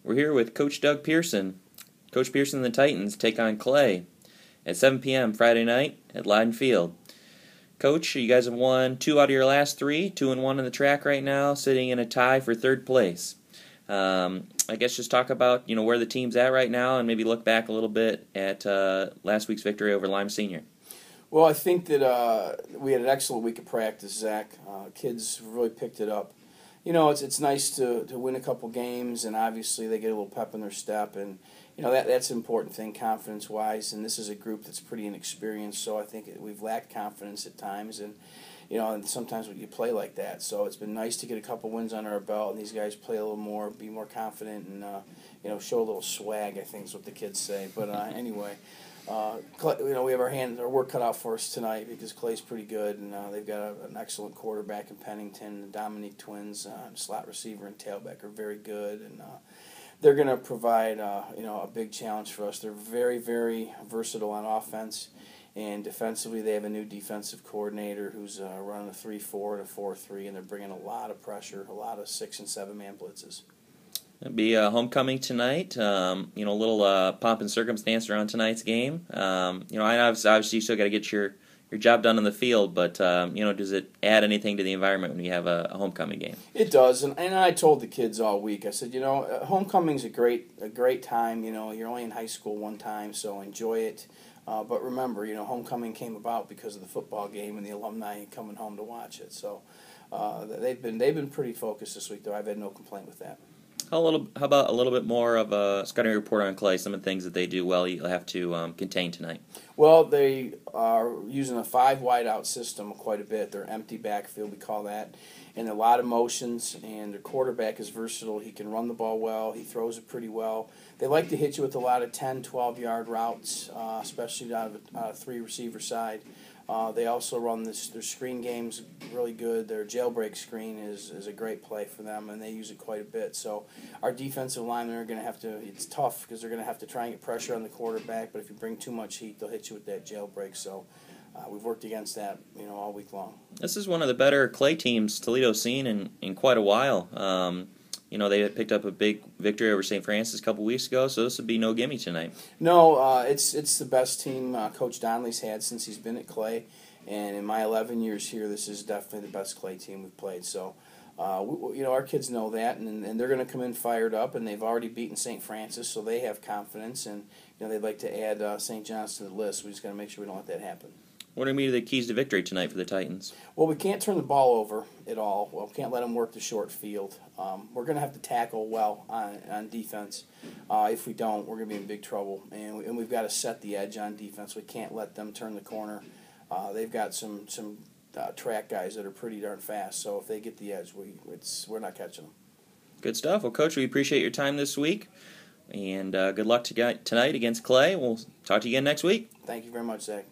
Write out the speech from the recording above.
We're here with Coach Doug Pearson. Coach Pearson and the Titans take on Clay at 7 p.m. Friday night at Lyden Field. Coach, you guys have won 2 out of your last 3, 2-1 in the track right now, sitting in a tie for 3rd place. I guess just talk about where the team's at right now, and maybe look back a little bit at last week's victory over Lyme Senior. Well, I think that we had an excellent week of practice, Zach. Kids really picked it up. It's nice to win a couple games, and obviously they get a little pep in their step, and that's an important thing confidence-wise. And this is a group that's pretty inexperienced, so I think we've lacked confidence at times, and and sometimes when you play like that. So it's been nice to get a couple wins under our belt, and these guys play a little more, be more confident, and show a little swag, I think is what the kids say. But anyway. We have our work cut out for us tonight because Clay's pretty good, and they've got an excellent quarterback in Pennington. The Dominique twins, slot receiver and tailback, are very good, and they're going to provide a big challenge for us. They're very, very versatile on offense, and defensively they have a new defensive coordinator who's running a 3-4 and a 4-3, and they're bringing a lot of pressure, a lot of 6- and 7-man blitzes. It'll be homecoming tonight. A little pomp and circumstance around tonight's game. I obviously you still got to get your job done on the field, but does it add anything to the environment when you have a homecoming game? It does, and I told the kids all week. I said, homecoming's a great time. You're only in high school one time, so enjoy it. But remember, homecoming came about because of the football game and the alumni coming home to watch it. So they've been pretty focused this week, though. I've had no complaint with that. How about a little bit more of a scouting report on Clay, some of the things that they do well you'll have to contain tonight? Well, they are using a 5 wideout system quite a bit. They're empty backfield, we call that, and a lot of motions, and their quarterback is versatile. He can run the ball well. He throws it pretty well. They like to hit you with a lot of 10, 12-yard routes, especially out of a 3-receiver side. They also run their screen games really good. Their jailbreak screen is a great play for them, and they use it quite a bit. So our defensive linemen are going to have to, it's tough because they're going to have to try and get pressure on the quarterback, but if you bring too much heat, they'll hit you with that jailbreak. So we've worked against that all week long. This is one of the better Clay teams Toledo's seen in quite a while. They had picked up a big victory over St. Francis a couple weeks ago, so this would be no gimme tonight. No, it's the best team Coach Donnelly's had since he's been at Clay, and in my 11 years here, this is definitely the best Clay team we've played. So, our kids know that, and they're going to come in fired up, and they've already beaten St. Francis, so they have confidence, and they'd like to add St. John's to the list. We just got to make sure we don't let that happen. What are the keys to victory tonight for the Titans? Well, we can't turn the ball over at all. Well, we can't let them work the short field. We're going to have to tackle well on defense. If we don't, we're going to be in big trouble. And we've got to set the edge on defense. We can't let them turn the corner. They've got some track guys that are pretty darn fast. So if they get the edge, we're not catching them. Good stuff. Well, Coach, we appreciate your time this week. And good luck tonight against Clay. We'll talk to you again next week. Thank you very much, Zach.